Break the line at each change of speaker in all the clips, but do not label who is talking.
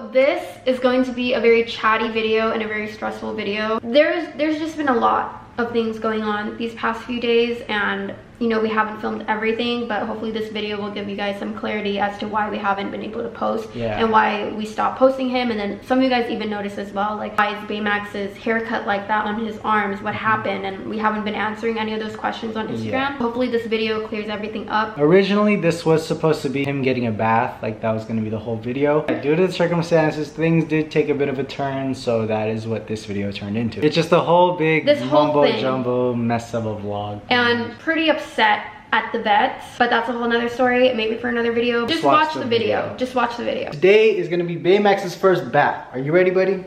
So this is going to be a very chatty video and a very stressful video. There's just been a lot of things going on these past few days, and you know, we haven't filmed everything, but hopefully this video will give you guys some clarity as to why we haven't been able to post and why we stopped posting him. And then some of you guys even noticed as well, like, why is Baymax's haircut like that on his arms? What happened? And we haven't been answering any of those questions on Instagram. Hopefully this video clears everything up.
Originally, this was supposed to be him getting a bath, like that was going to be the whole video. Due to the circumstances, things did take a bit of a turn, so that is what this video turned into. It's just a whole big mumbo jumbo mess of a vlog.
And pretty upset at the vets, but that's a whole nother story, maybe for another video. Just watch the video. Just watch the video.
Today is gonna be Baymax's first bath. Are you ready, buddy?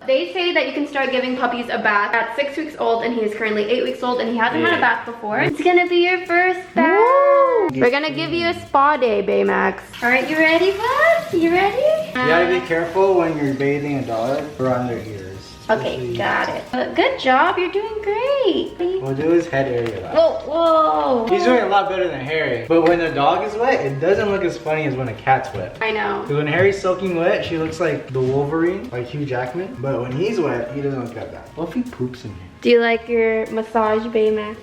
They say that you can start giving puppies a bath at 6 weeks old, and he is currently 8 weeks old, and he hasn't had a bath before. It's gonna be your first bath. Woo! We're gonna give you a spa day, Baymax. All right, you ready, bud? You ready?
You gotta be careful when you're bathing a dog around their ears.
Okay, got it. Good job, you're doing great.
We'll do his head area.
Whoa.
He's doing a lot better than Harry. But when the dog is wet, it doesn't look as funny as when a cat's wet.
I know.
Because when Harry's soaking wet, she looks like the Wolverine, like Hugh Jackman. But when he's wet, he doesn't look that bad. What if he poops in here?
Do you like your massage, Baymax?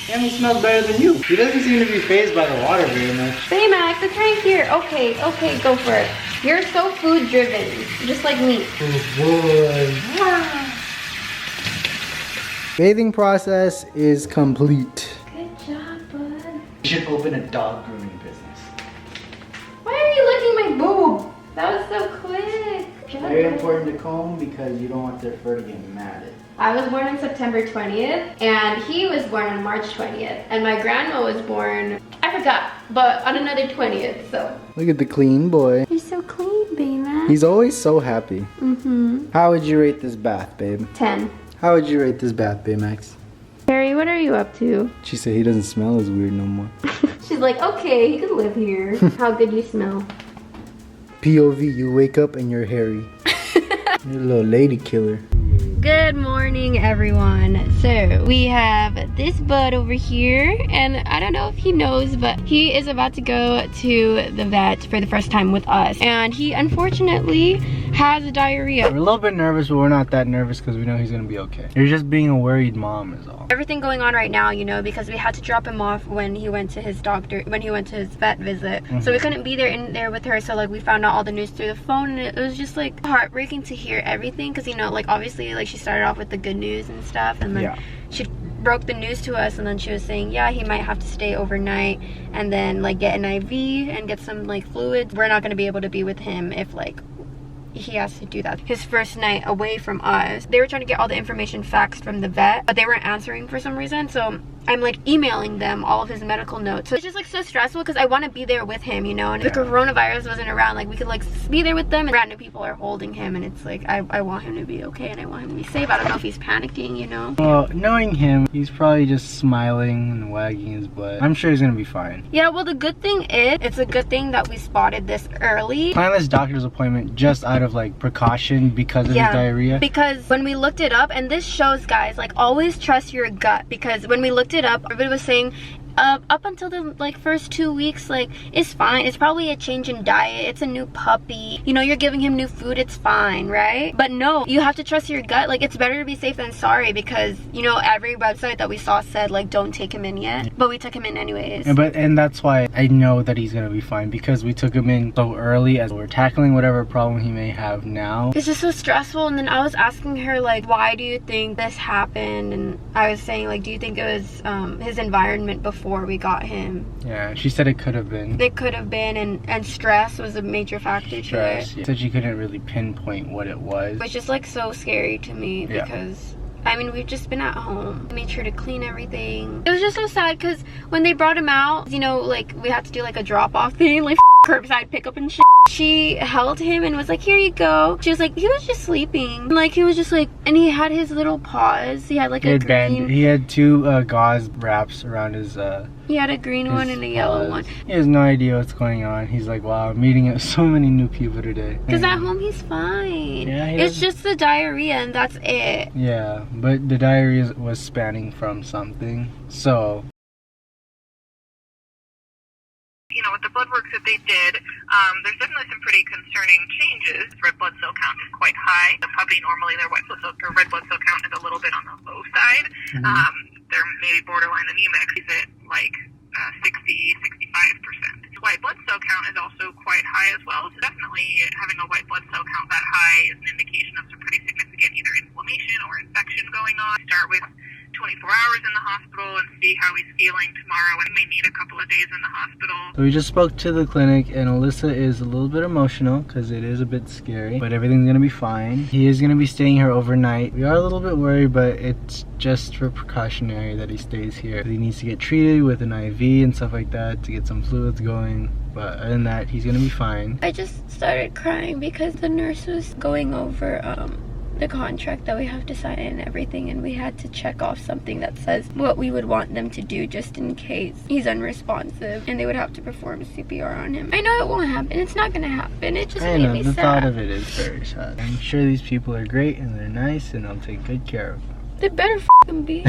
Yeah, he smells better than you. He doesn't seem to be fazed by the water very much.
Baymax, it's right here. Okay, go for it. You're so food driven, just like me.
Oh boy. Bathing process is complete.
Good job, bud.
You should open a dog grooming business.
Why are you licking my boob? That was so quick.
Very important to comb because you don't want their fur to get matted.
I was born on September 20th, and he was born on March 20th, and my grandma was born, I forgot, but on another 20th, so.
Look at the clean boy.
You're so clean, Baymax.
He's always so happy.
Mm-hmm.
How would you rate this bath, babe?
10.
How would you rate this bath, Baymax?
Harry, what are you up to?
She said he doesn't smell as weird no more.
She's like, okay, he could live here. How good you smell.
POV, you wake up and you're Harry. You're a little lady killer.
Good morning, everyone. So we have this bud over here, and I don't know if he knows, but he is about to go to the vet for the first time with us, and he unfortunately has diarrhea.
We're a little bit nervous, but we're not that nervous because we know he's gonna be okay. You're just being a worried mom is all.
Everything going on right now, you know, because we had to drop him off when he went to his doctor, when he went to his vet visit. So we couldn't be there in there with her, so like we found out all the news through the phone, and it was just like heartbreaking to hear everything, because you know, like obviously like she started off with the good news and stuff, and then she broke the news to us, and then she was saying, yeah, he might have to stay overnight and then like get an IV and get some like fluids. We're not going to be able to be with him if like he has to do that. His first night away from us, they were trying to get all the information faxed from the vet, but they weren't answering for some reason, so I'm like emailing them all of his medical notes. So it's just like so stressful because I want to be there with him, you know, and if the coronavirus wasn't around, like we could like be there with them, and random people are holding him, and it's like I want him to be okay, and I want him to be safe. I don't know if he's panicking, you know. Well,
knowing him, he's probably just smiling and wagging his butt. I'm sure he's gonna be fine.
Yeah, well the good thing is, it's a good thing that we spotted this early.
Plan this doctor's appointment just out of like precaution because of his diarrhea.
Because when we looked it up, and this shows guys, like always trust your gut, because when we looked it up, everybody was saying up until the like first 2 weeks, like it's fine, it's probably a change in diet, it's a new puppy, you know, you're giving him new food, it's fine, right? But no, you have to trust your gut. Like it's better to be safe than sorry, because you know every website that we saw said like don't take him in yet, but we took him in anyways.
And that's why I know that he's gonna be fine, because we took him in so early as we're tackling whatever problem he may have now.
It's just so stressful. And then I was asking her like, why do you think this happened? And I was saying like, do you think it was his environment before we got him?
Yeah, she said it could have been.
It could have been, and stress was a major factor to it.
Yeah. Said she couldn't really pinpoint what it was.
Which is like so scary to me, because I mean, we've just been at home. We made sure to clean everything. It was just so sad because when they brought him out, you know, like we had to do like a drop-off thing, like curbside pickup and shit. She held him and was like, here you go. She was like, he was just sleeping. Like he was just like, and he had his little paws. He had like a green.
He had two gauze wraps around his
he had a green one and a yellow one.
He has no idea what's going on. He's like, wow, I'm meeting so many new people today.
Because at home he's fine.
Yeah,
it's just the diarrhea and that's it.
Yeah, but the diarrhea was spanning from something. So,
you know, with the blood work that they did, there's definitely some pretty concerning changes. Red blood cell count is quite high. The puppy, normally their red blood cell count is a little bit on the low side. They're maybe borderline anemic. Is it like 60-65%? White blood cell count is also quite high as well. So definitely having a white blood cell count that high is an indication of some pretty significant either inflammation or infection going on. Start with 24 hours in the hospital and see how he's feeling tomorrow, and may need a couple of days in the hospital.
So we just spoke to the clinic, and Alyssa is a little bit emotional because it is a bit scary, but everything's gonna be fine. He is gonna be staying here overnight. We are a little bit worried, but it's just for precautionary that he stays here. He needs to get treated with an IV and stuff like that to get some fluids going. But other than that, he's gonna be fine.
I just started crying because the nurse was going over the contract that we have to sign and everything, and we had to check off something that says what we would want them to do just in case he's unresponsive, and they would have to perform CPR on him. I know it won't happen. It's not gonna happen. It just made me sad.
The thought of it is very sad. I'm sure these people are great and they're nice and they'll take good care of them.
They better f***ing be.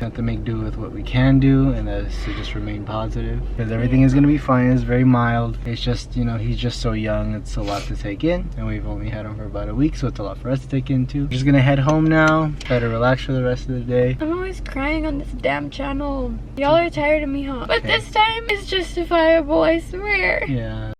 Have to make do with what we can do, and that is to just remain positive, because everything is going to be fine. It's very mild. It's just, you know, he's just so young. It's a lot to take in, and we've only had him for about a week, so it's a lot for us to take in too. We're just going to head home now, try to relax for the rest of the day.
I'm always crying on this damn channel. Y'all are tired of me, huh? But this time it's justifiable, I swear.
Yeah.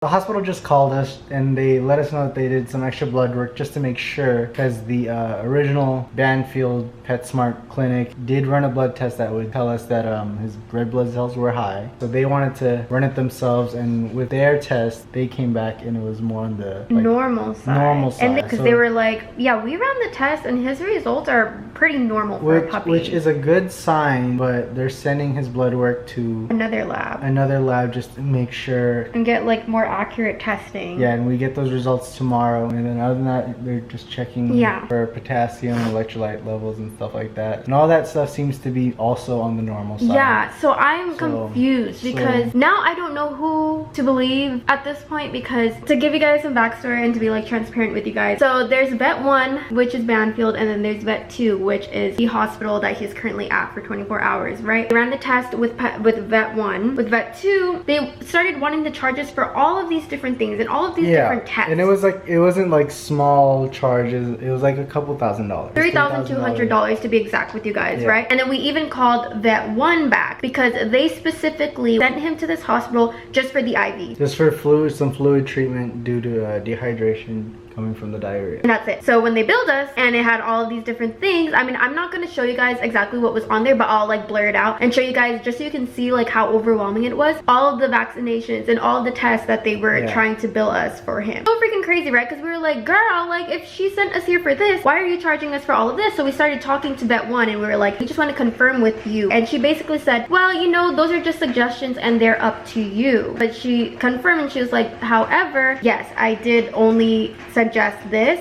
The hospital just called us and they let us know that they did some extra blood work just to make sure, because the original Banfield PetSmart clinic did run a blood test that would tell us that his red blood cells were high. So they wanted to run it themselves, and with their test they came back and it was more on the like, normal side.
And because they were like, yeah, we ran the test and his results are pretty normal for a puppy.
Which is a good sign, but they're sending his blood work to another lab just to make sure
and get like more accurate testing.
Yeah, and we get those results tomorrow, and then other than that they're just checking for potassium, electrolyte levels and stuff like that, and all that stuff seems to be also on the normal side.
Yeah, so I'm confused because now I don't know who to believe at this point, because to give you guys some backstory and to be like transparent with you guys, so there's vet 1, which is Banfield, and then there's vet 2, which is the hospital that he's currently at for 24 hours, right? They ran the test with vet 1. With vet 2, they started wanting to charge us for all of these different things and all of these different tests.
And it was like, it wasn't like small charges, it was like a couple $1,000s.
$3,200 to be exact with you guys, right? And then we even called vet 1 back because they specifically sent him to this hospital just for the IV.
Just for some fluid treatment due to dehydration coming from the diarrhea.
And that's it. So when they billed us and it had all of these different things, I mean, I'm not going to show you guys exactly what was on there, but I'll like blur it out and show you guys just so you can see like how overwhelming it was. All of the vaccinations and all of the tests that they were trying to bill us for him. So freaking crazy, right? Because we were like, girl, like if she sent us here for this, why are you charging us for all of this? So we started talking to vet 1 and we were like, we just want to confirm with you. And she basically said, well, you know, those are just suggestions and they're up to you. But she confirmed and she was like, however, yes, I did only suggest this.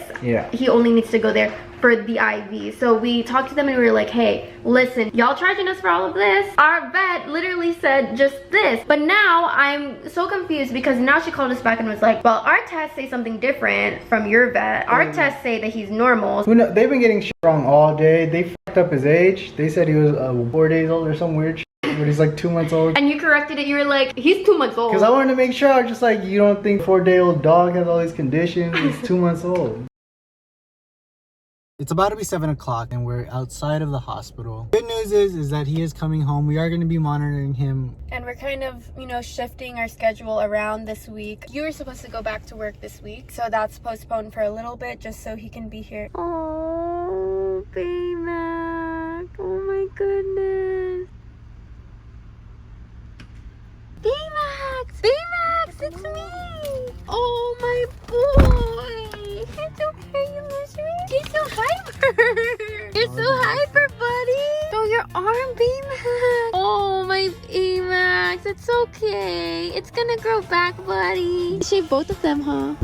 He only needs to go there for the IV. So we talked to them and we were like, hey, listen, y'all charging us for all of this? Our vet literally said just this. But now I'm so confused because now she called us back and was like, well, our tests say something different from your vet. Our tests say that he's normal.
They've been getting shit wrong all day. They fucked up his age. They said he was 4 days old or some weird shit, but he's like 2 months old.
And you corrected it. You were like, he's 2 months old.
Because I wanted to make sure. I was just like, you don't think 4-day-old dog has all these conditions? He's 2 months old. It's about to be 7 o'clock and we're outside of the hospital. Good news is that he is coming home. We are going to be monitoring him.
And we're kind of, you know, shifting our schedule around this week. You were supposed to go back to work this week, so that's postponed for a little bit just so he can be here. Oh, Baymax. Oh my goodness. Baymax! Baymax, it's me! Oh my boy! It's okay, you miss me? You're so hyper! You're so hyper, buddy! Oh, your arm, Baymax! Oh, my Baymax, it's okay. It's gonna grow back, buddy. Shave both of them, huh?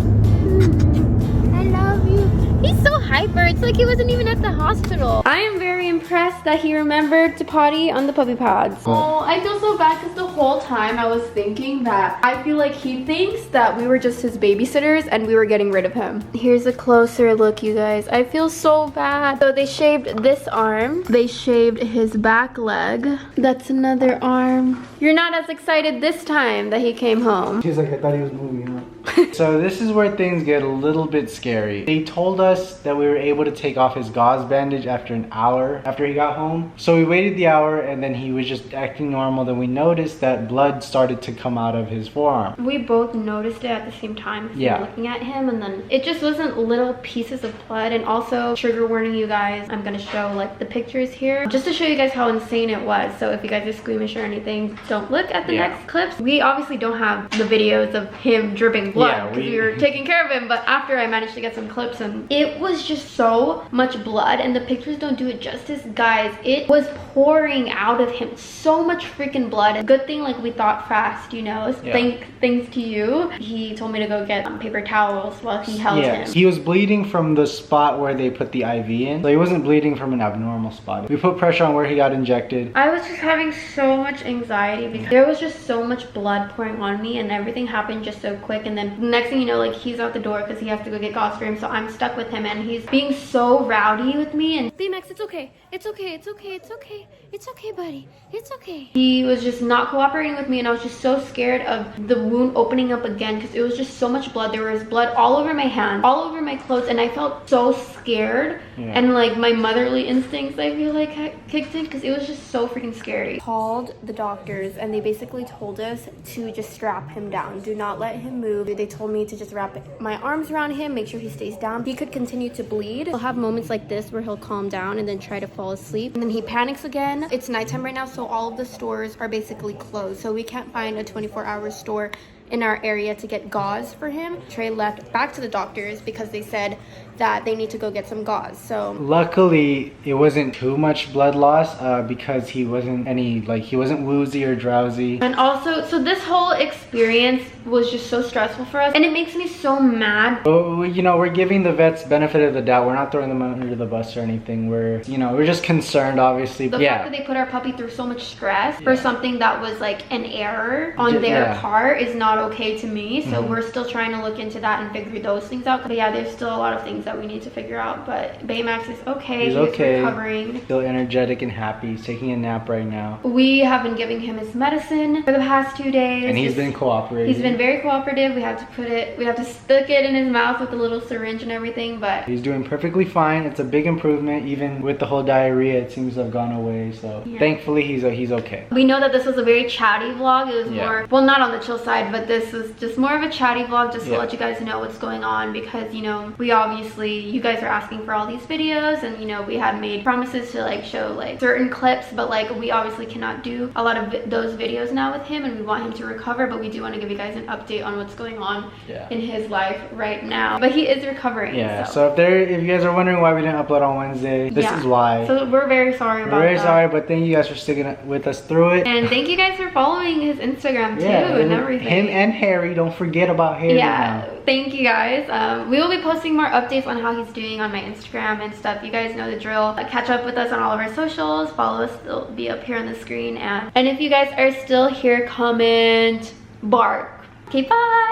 I love you. He's so hyper. It's like he wasn't even at the hospital. I am very impressed that he remembered to potty on the puppy pads. Oh, I feel so bad because the whole time I was thinking that I feel like he thinks that we were just his babysitters and we were getting rid of him. Here's a closer look, you guys. I feel so bad. So they shaved this arm. They shaved his back leg. That's another arm. You're not as excited this time that he came home.
He's like, I thought he was moving. So this is where things get a little bit scary. They told us that we were able to take off his gauze bandage after an hour after he got home. So we waited the hour and then he was just acting normal. Then we noticed that blood started to come out of his forearm.
We both noticed it at the same time. We were looking at him, and then it just wasn't little pieces of blood. And also, trigger warning, you guys, I'm gonna show like the pictures here just to show you guys how insane it was. So if you guys are squeamish or anything, don't look at the next clips. We obviously don't have the videos of him dripping blood because we were taking care of him, but after I managed to get some clips, and it was just so much blood, and the pictures don't do it justice, guys. It was pouring out of him, so much freaking blood. And good thing like we thought fast, you know. Thanks to you. He told me to go get paper towels while he held him.
He was bleeding from the spot where they put the IV in, so he wasn't bleeding from an abnormal spot. We put pressure on where he got injected.
I was just having so much anxiety because there was just so much blood pouring on me, and everything happened just so quick. And then the next thing you know, like he's out the door because he has to go get gauze for him, so I'm stuck with him, and he's being so rowdy with me. And BMX, it's okay, it's okay, it's okay, it's okay, it's okay, buddy, it's okay. He was just not cooperating with me, and I was just so scared of the wound opening up again because it was just so much blood. There was blood all over my hand, all over my clothes, and I felt so scared. And like my motherly instincts, I feel like kicked in because it was just so freaking scary. Called the doctors, and they basically told us to just strap him down. Do not let him move. They told me to just wrap my arms around him, make sure he stays down. He could continue to bleed. He'll have moments like this where he'll calm down and then try to fall asleep, and then he panics again. It's nighttime right now, so all of the stores are basically closed, so we can't find a 24-hour store in our area to get gauze for him. Trey left back to the doctors because they said that they need to go get some gauze. So
luckily it wasn't too much blood loss because he wasn't he wasn't woozy or drowsy.
And also, so this whole experience was just so stressful for us, and it makes me so mad.
But, you know, we're giving the vets benefit of the doubt. We're not throwing them under the bus or anything. We're just concerned, obviously.
The fact that they put our puppy through so much stress for something that was like an error on their part is not okay to me. So we're still trying to look into that and figure those things out. But yeah, there's still a lot of things that we need to figure out. But Baymax is okay. He's recovering.
Still energetic and happy. He's taking a nap right now.
We have been giving him his medicine for the past 2 days.
And he's been cooperating.
He's been very cooperative. We have to stick it in his mouth with a little syringe and everything, but
he's doing perfectly fine. It's a big improvement. Even with the whole diarrhea, it seems to have gone away. So thankfully he's okay.
We know that this was a very chatty vlog. It was more, well, not on the chill side, but this was just more of a chatty vlog just to let you guys know what's going on, because you know, we obviously, you guys are asking for all these videos, and you know, we had made promises to like show like certain clips, but like we obviously cannot do a lot of those videos now with him, and we want him to recover, but we do want to give you guys an update on what's going on in his life right now. But he is recovering.
So if you guys are wondering why we didn't upload on Wednesday, this is why. So
we're very sorry about that.
We're very sorry, but thank you guys for sticking with us through it.
And thank you guys for following his Instagram too, and everything.
Him and Harry, don't forget about Harry now.
Thank you guys. We will be posting more updates on how he's doing on my Instagram and stuff. You guys know the drill. Catch up with us on all of our socials. Follow us. They'll be up here on the screen. And if you guys are still here, comment bark. Okay, bye.